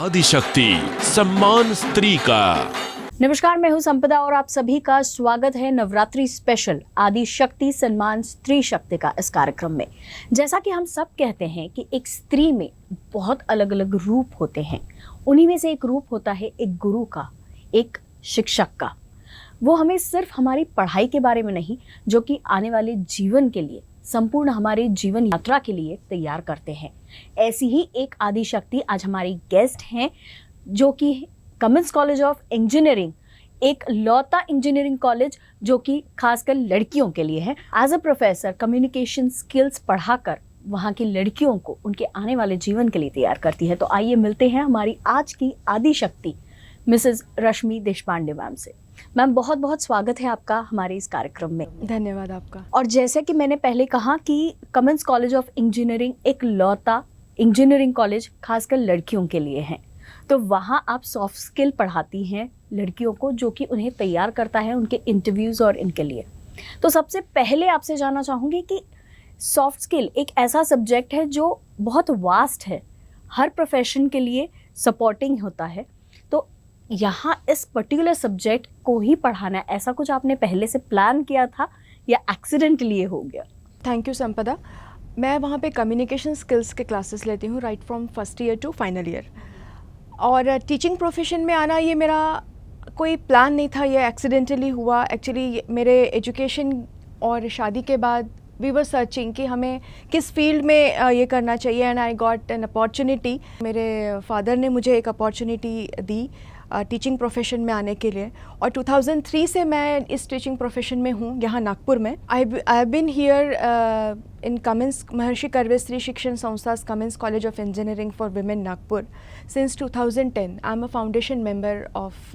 आदिशक्ति सम्मान स्त्री का। नमस्कार, मैं हूं संपदा और आप सभी का स्वागत है नवरात्रि स्पेशल आदिशक्ति सम्मान स्त्री शक्ति का इस कार्यक्रम में। जैसा कि हम सब कहते हैं कि एक स्त्री में बहुत अलग अलग रूप होते हैं, उन्हीं में से एक रूप होता है एक गुरु का, एक शिक्षक का। वो हमें सिर्फ हमारी पढ़ाई के बारे में नहीं, जो कि आने वाले जीवन के लिए, संपूर्ण हमारे जीवन यात्रा के लिए तैयार करते हैं। ऐसी ही एक आदिशक्ति आज हमारी गेस्ट हैं, जो कि कमिंस कॉलेज ऑफ इंजीनियरिंग, एक लौता इंजीनियरिंग कॉलेज जो कि खासकर लड़कियों के लिए है। As a professor communication skills पढ़ाकर वहाँ की लड़कियों को उनके आने वाले जीवन के लिए तैयार करती है। तो आइए मिलते हैं हमारी आज की आदिशक्ति मिसेस रश्मि देशपांडे मैम से। मैम, बहुत बहुत स्वागत है आपका हमारे इस कार्यक्रम में। धन्यवाद आपका। और जैसे कि मैंने पहले कहा कि कमिंस कॉलेज ऑफ इंजीनियरिंग एक लौता इंजीनियरिंग कॉलेज खासकर लड़कियों के लिए है, तो वहाँ आप सॉफ्ट स्किल पढ़ाती हैं लड़कियों को, जो कि उन्हें तैयार करता है उनके इंटरव्यूज़ और इनके लिए। तो सबसे पहले आपसे जानना चाहूँगी कि सॉफ्ट स्किल एक ऐसा सब्जेक्ट है जो बहुत वास्ट है, हर प्रोफेशन के लिए सपोर्टिंग होता है, तो यहाँ इस पर्टिकुलर सब्जेक्ट को ही पढ़ाना है, ऐसा कुछ आपने पहले से प्लान किया था या एक्सीडेंटली हो गया? थैंक यू संपदा। मैं वहाँ पे कम्युनिकेशन स्किल्स के क्लासेस लेती हूँ right from first year to final year. और टीचिंग प्रोफेशन में आना ये मेरा कोई प्लान नहीं था, ये एक्सीडेंटली हुआ। एक्चुअली मेरे एजुकेशन और शादी के बाद वी वर सर्चिंग कि हमें किस फील्ड में ये करना चाहिए, and I got an opportunity. मेरे फादर ने मुझे एक अपॉर्चुनिटी दी टीचिंग प्रोफेशन में आने के लिए, और 2003 से मैं इस टीचिंग प्रोफेशन में हूँ यहाँ नागपुर में। I have been here in Cummins Maharshi Karve Stree Shikshan Sanstha Cummins college of engineering for women Nagpur since 2010। I am a foundation member of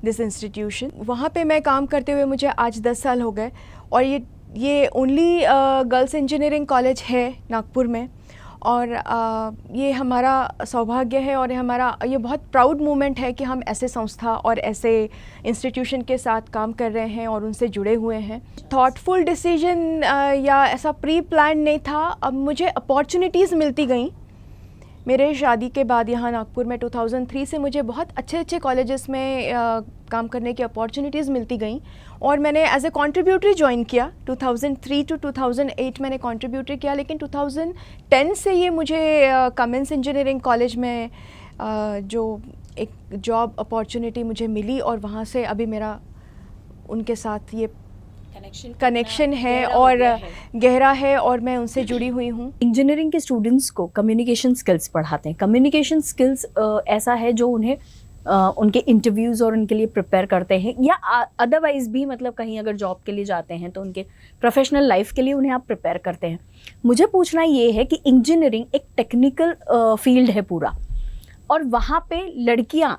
this institution. वहाँ पे मैं काम करते हुए मुझे आज 10 साल हो गए, और ये ओनली गर्ल्स इंजीनियरिंग कॉलेज है नागपुर में। और ये हमारा सौभाग्य है और ये बहुत प्राउड मोमेंट है कि हम ऐसे संस्था और ऐसे इंस्टीट्यूशन के साथ काम कर रहे हैं और उनसे जुड़े हुए हैं। थॉटफुल डिसीजन या ऐसा प्री प्लान नहीं था। अब मुझे अपॉर्चुनिटीज़ मिलती गई मेरे शादी के बाद यहाँ नागपुर में। 2003 से मुझे बहुत अच्छे अच्छे कॉलेजेस में काम करने की अपॉर्चुनिटीज़ मिलती गई, और मैंने एज ए कॉन्ट्रीब्यूटरी ज्वाइन किया। 2003 टू 2008 मैंने कॉन्ट्रीब्यूटरी किया, लेकिन 2010 से ये मुझे कमिंस इंजीनियरिंग कॉलेज में जो एक जॉब अपॉर्चुनिटी मुझे मिली, और वहाँ से अभी मेरा उनके साथ ये कनेक्शन है और गहरा है, और मैं उनसे जुड़ी हुई हूँ। इंजीनियरिंग के स्टूडेंट्स को कम्युनिकेशन स्किल्स पढ़ाते हैं। कम्युनिकेशन स्किल्स ऐसा है जो उन्हें उनके इंटरव्यूज़ और उनके लिए प्रिपेयर करते हैं, या अदरवाइज़ भी मतलब कहीं अगर जॉब के लिए जाते हैं तो उनके प्रोफेशनल लाइफ के लिए उन्हें आप प्रिपेयर करते हैं। मुझे पूछना ये है कि इंजीनियरिंग एक टेक्निकल फील्ड है पूरा, और वहाँ पे लड़कियाँ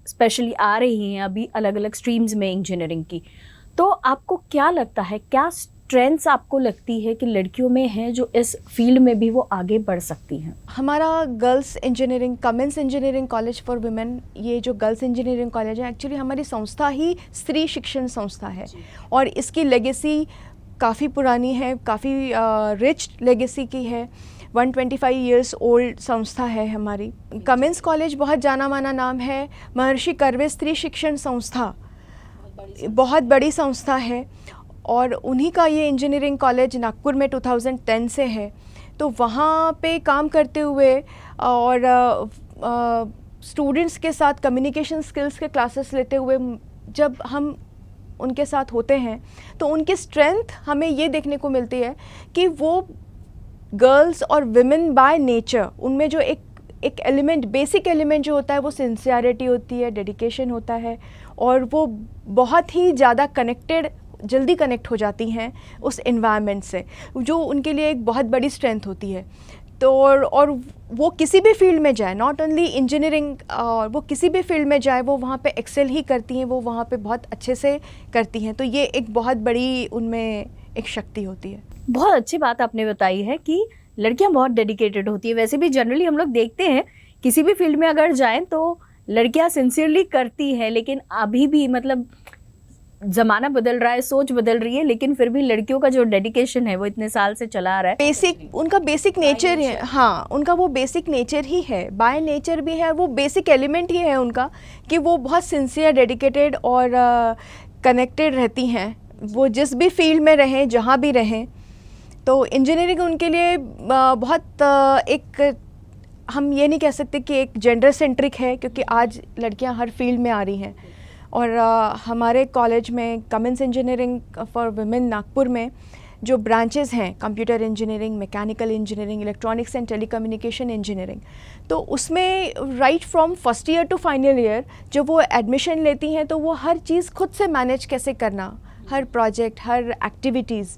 स्पेशली आ रही हैं अभी अलग अलग स्ट्रीम्स में इंजीनियरिंग की, तो आपको क्या लगता है, क्या स्ट्रेंथ्स आपको लगती है कि लड़कियों में हैं जो इस फील्ड में भी वो आगे बढ़ सकती हैं? हमारा girls engineering Cummins engineering college for women, ये जो गर्ल्स इंजीनियरिंग कॉलेज है, एक्चुअली हमारी संस्था ही स्त्री शिक्षण संस्था है, और इसकी लेगेसी काफ़ी पुरानी है, काफ़ी रिच लेगेसी की है। 125 इयर्स ओल्ड संस्था है हमारी। कमिंस कॉलेज बहुत जाना माना नाम है। महर्षि कर्वे स्त्री शिक्षण संस्था बहुत बड़ी संस्था है, और उन्हीं का ये इंजीनियरिंग कॉलेज नागपुर में 2010 से है। तो वहाँ पे काम करते हुए और स्टूडेंट्स के साथ कम्युनिकेशन स्किल्स के क्लासेस लेते हुए जब हम उनके साथ होते हैं, तो उनकी स्ट्रेंथ हमें ये देखने को मिलती है कि वो गर्ल्स और विमेन बाय नेचर, उनमें जो एक एलिमेंट, बेसिक एलिमेंट जो होता है वो सिंसियरिटी होती है, डेडिकेशन होता है, और वो बहुत ही ज़्यादा जल्दी कनेक्ट हो जाती हैं उस एनवायरनमेंट से, जो उनके लिए एक बहुत बड़ी स्ट्रेंथ होती है। तो और वो किसी भी फील्ड में जाए, नॉट ओनली इंजीनियरिंग, और वो किसी भी फील्ड में जाए वो वहाँ पे एक्सेल ही करती हैं, वो वहाँ पे बहुत अच्छे से करती हैं। तो ये एक बहुत बड़ी उनमें एक शक्ति होती है। बहुत अच्छी बात आपने बताई है कि लड़कियां बहुत डेडिकेटेड होती है। वैसे भी जनरली हम लोग देखते हैं किसी भी फील्ड में अगर जाएं तो लड़कियां सिंसियरली करती हैं, लेकिन अभी भी मतलब जमाना बदल रहा है, सोच बदल रही है, लेकिन फिर भी लड़कियों का जो डेडिकेशन है वो इतने साल से चला आ रहा है। उनका बेसिक नेचर है, हाँ उनका वो बेसिक नेचर ही है, बाय नेचर भी है, वो बेसिक एलिमेंट ही है उनका कि वो बहुत सिंसियर, डेडिकेटेड और कनेक्टेड रहती हैं, वो जिस भी फील्ड में रहें, जहाँ भी रहें। तो इंजीनियरिंग उनके लिए बहुत एक, हम ये नहीं कह सकते कि एक जेंडर सेंट्रिक है, क्योंकि आज लड़कियां हर फील्ड में आ रही हैं। और हमारे कॉलेज में Cummins engineering for women Nagpur में जो ब्रांचेस हैं, computer engineering, mechanical engineering, electronics and telecommunication engineering, तो उसमें right from first year to final year जब वो एडमिशन लेती हैं तो वो हर चीज़ खुद से मैनेज कैसे करना, हर प्रोजेक्ट, हर एक्टिविटीज़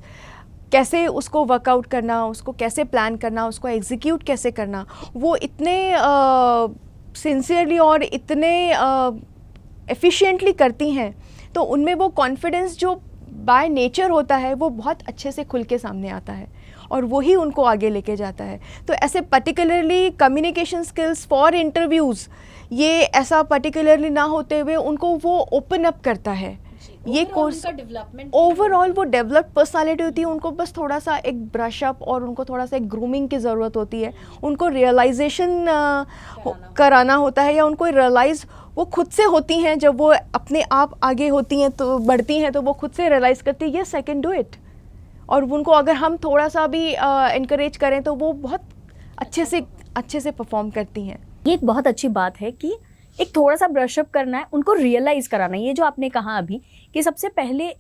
कैसे उसको वर्कआउट करना, उसको कैसे प्लान करना, उसको एग्जीक्यूट कैसे करना, वो इतने सिंसियरली और इतने एफिशिएंटली करती हैं। तो उनमें वो कॉन्फिडेंस जो बाय नेचर होता है वो बहुत अच्छे से खुल के सामने आता है और वही उनको आगे लेके जाता है। तो ऐसे particularly communication skills for interviews, ये ऐसा पर्टिकुलरली ना होते हुए उनको वो ओपन अप करता है। ये कोर्स ओवरऑल वो डेवलप्ड पर्सनालिटी होती है, उनको बस थोड़ा सा एक ब्रश अप और उनको थोड़ा सा एक ग्रूमिंग की ज़रूरत होती है, उनको रियलाइजेशन कराना होता है, या उनको रियलाइज़ वो खुद से होती हैं, जब वो अपने आप आगे होती हैं तो बढ़ती हैं तो वो खुद से रियलाइज़ करती है yes I can do it. और उनको अगर हम थोड़ा सा भी इनकरेज करें तो वो बहुत अच्छे से परफॉर्म करती हैं। ये एक बहुत अच्छी बात है कि एक थोड़ा सा ब्रशअप करना है, उनको रियलाइज़ कराना है। ये जो आपने कहा अभी कि सबसे पहले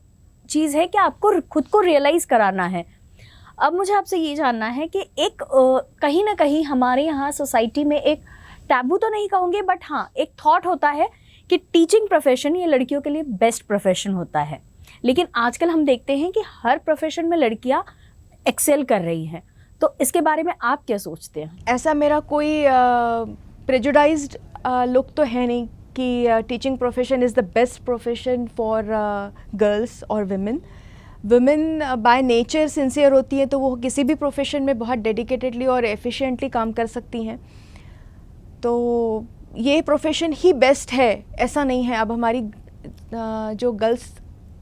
चीज़ है कि आपको खुद को रियलाइज़ कराना है। अब मुझे आपसे ये जानना है कि एक कहीं ना कहीं हमारे यहाँ सोसाइटी में एक टैबू तो नहीं कहूँगे, बट हाँ एक थॉट होता है कि टीचिंग प्रोफेशन ये लड़कियों के लिए बेस्ट प्रोफेशन होता है, लेकिन आजकल हम देखते हैं कि हर प्रोफेशन में लड़कियाँ एक्सेल कर रही हैं। तो इसके बारे में आप क्या सोचते हैं? ऐसा मेरा कोई प्रेजुडाइज्ड लुक तो है नहीं कि teaching profession is the best profession for girls और वुमेन बाय नेचर सिंसियर होती हैं तो वो किसी भी प्रोफेशन में बहुत डेडिकेटेडली और एफिशिएंटली काम कर सकती हैं। तो ये प्रोफेशन ही बेस्ट है ऐसा नहीं है। अब हमारी जो गर्ल्स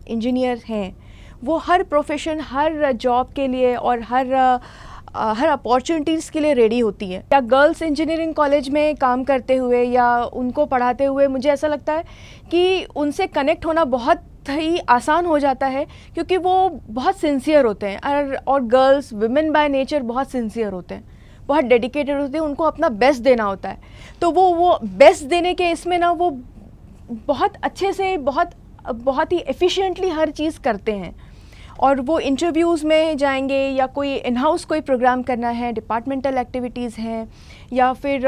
इंजीनियर हैं वो हर प्रोफेशन, हर जॉब के लिए और हर अपॉर्चुनिटीज़ के लिए रेडी होती हैं। या गर्ल्स इंजीनियरिंग कॉलेज में काम करते हुए या उनको पढ़ाते हुए मुझे ऐसा लगता है कि उनसे कनेक्ट होना बहुत ही आसान हो जाता है, क्योंकि वो बहुत सिंसियर होते हैं और गर्ल्स वुमेन बाय नेचर बहुत सिंसियर होते हैं, बहुत डेडिकेटेड होते हैं, उनको अपना बेस्ट देना होता है। तो वो बेस्ट देने के इसमें ना वो बहुत अच्छे से बहुत ही एफिशिएंटली हर चीज़ करते हैं। और वो इंटरव्यूज़ में जाएंगे या कोई इन हाउस कोई प्रोग्राम करना है, डिपार्टमेंटल एक्टिविटीज़ हैं या फिर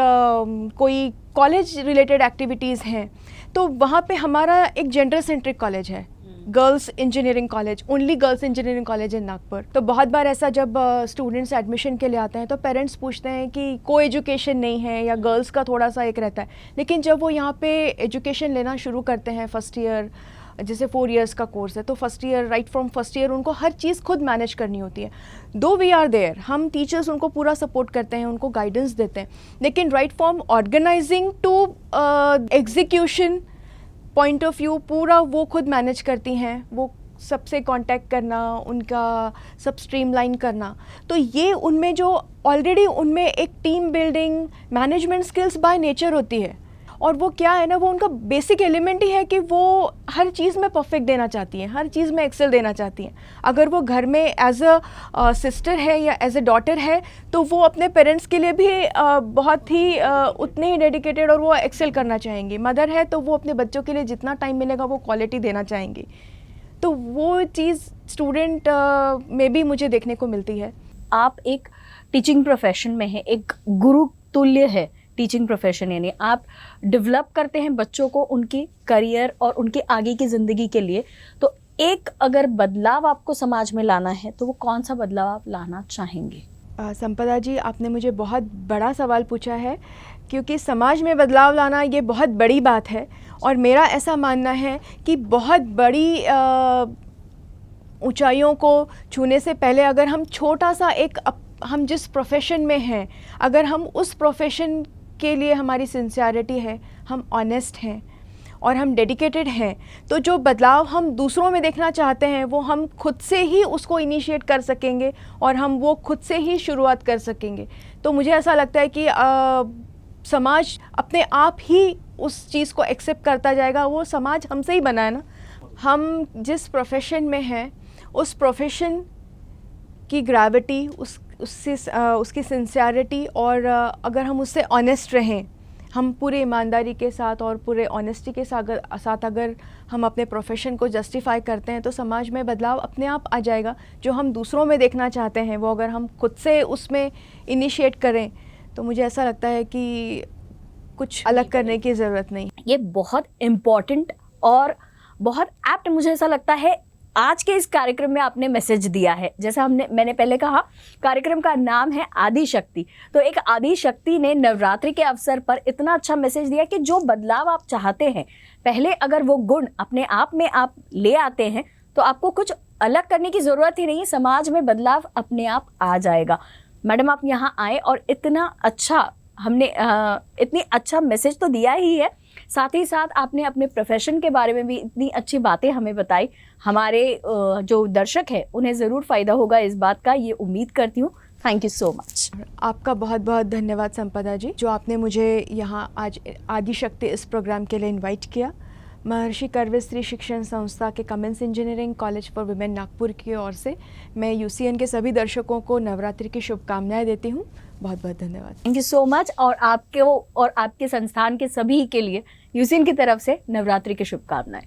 कोई कॉलेज रिलेटेड एक्टिविटीज़ हैं, तो वहाँ पे हमारा एक जेंडर सेंट्रिक कॉलेज है, girls engineering college, only girls engineering college in Nagpur. तो बहुत बार ऐसा जब स्टूडेंट्स एडमिशन के लिए आते हैं तो पेरेंट्स पूछते हैं कि को एजुकेशन नहीं है या गर्ल्स का थोड़ा सा एक रहता है, लेकिन जब वो यहाँ पे एजुकेशन लेना शुरू करते हैं फर्स्ट ईयर, जैसे 4 इयर्स का कोर्स है, तो first year right from first year उनको हर चीज़ खुद मैनेज करनी होती है। दो वी आर देयर, हम टीचर्स उनको पूरा सपोर्ट करते हैं, उनको गाइडेंस देते हैं, लेकिन right from organizing to execution point of view पूरा वो खुद मैनेज करती हैं। वो सबसे कांटेक्ट करना, उनका सब स्ट्रीमलाइन करना, तो ये उनमें जो ऑलरेडी उनमें एक team building, management skills by nature होती है। और वो क्या है ना, वो उनका बेसिक एलिमेंट ही है कि वो हर चीज़ में परफेक्ट देना चाहती हैं, हर चीज़ में एक्सेल देना चाहती हैं। अगर वो घर में एज अ सिस्टर है या एज अ डॉटर है तो वो अपने पेरेंट्स के लिए भी बहुत ही उतने ही डेडिकेटेड और वो एक्सेल करना चाहेंगी। मदर है तो वो अपने बच्चों के लिए जितना टाइम मिलेगा वो क्वालिटी देना चाहेंगी। तो वो चीज़ स्टूडेंट में भी मुझे देखने को मिलती है। आप एक टीचिंग प्रोफेशन में हैं, एक गुरु तुल्य है टीचिंग प्रोफेशन, यानी आप डेवलप करते हैं बच्चों को उनकी करियर और उनके आगे की ज़िंदगी के लिए। तो एक अगर बदलाव आपको समाज में लाना है तो वो कौन सा बदलाव आप लाना चाहेंगे? संपदा जी, आपने मुझे बहुत बड़ा सवाल पूछा है, क्योंकि समाज में बदलाव लाना ये बहुत बड़ी बात है। और मेरा ऐसा मानना है कि बहुत बड़ी ऊंचाइयों को छूने से पहले अगर हम छोटा सा हम जिस प्रोफेशन में हैं, अगर हम उस प्रोफेशन के लिए हमारी सिंसियरिटी है, हम ऑनेस्ट हैं और हम डेडिकेटेड हैं, तो जो बदलाव हम दूसरों में देखना चाहते हैं वो हम खुद से ही उसको इनिशिएट कर सकेंगे और हम वो खुद से ही शुरुआत कर सकेंगे। तो मुझे ऐसा लगता है कि समाज अपने आप ही उस चीज़ को एक्सेप्ट करता जाएगा। वो समाज हमसे ही बना है ना। हम जिस प्रोफेशन में हैं उस प्रोफेशन की ग्रेविटी, उसकी सिंसियरिटी, और अगर हम उससे ऑनेस्ट रहें, हम पूरे ईमानदारी के साथ और पूरे ऑनेस्टी के साथ अगर हम अपने प्रोफेशन को जस्टिफाई करते हैं तो समाज में बदलाव अपने आप आ जाएगा। जो हम दूसरों में देखना चाहते हैं वो अगर हम खुद से उसमें इनिशिएट करें तो मुझे ऐसा लगता है कि कुछ अलग करने की ज़रूरत नहीं। ये बहुत इम्पॉर्टेंट और बहुत एप्ट मुझे ऐसा लगता है आज के इस कार्यक्रम में आपने मैसेज दिया है। जैसा मैंने पहले कहा, कार्यक्रम का नाम है आदि शक्ति। तो एक आदि शक्ति ने नवरात्रि के अवसर पर इतना अच्छा मैसेज दिया कि जो बदलाव आप चाहते हैं, पहले अगर वो गुण अपने आप में आप ले आते हैं तो आपको कुछ अलग करने की ज़रूरत ही नहीं है, समाज में बदलाव अपने आप आ जाएगा। मैडम, आप यहाँ आए और इतना अच्छा इतनी अच्छा मैसेज तो दिया ही है, साथ ही साथ आपने अपने प्रोफेशन के बारे में भी इतनी अच्छी बातें हमें बताई। हमारे जो दर्शक हैं उन्हें ज़रूर फ़ायदा होगा इस बात का, ये उम्मीद करती हूँ। Thank you so much. आपका बहुत बहुत धन्यवाद संपदा जी, जो आपने मुझे यहाँ आज आदिशक्ति इस प्रोग्राम के लिए इनवाइट किया। महर्षि कर्वे स्त्री शिक्षण संस्था के Cummins engineering college for women Nagpur की ओर से मैं यूसीएन के सभी दर्शकों को नवरात्रि की शुभकामनाएं देती हूँ। बहुत बहुत धन्यवाद। Thank you so much. और आपके और आपके संस्थान के सभी के लिए यूसीएन की तरफ से नवरात्रि की शुभकामनाएं।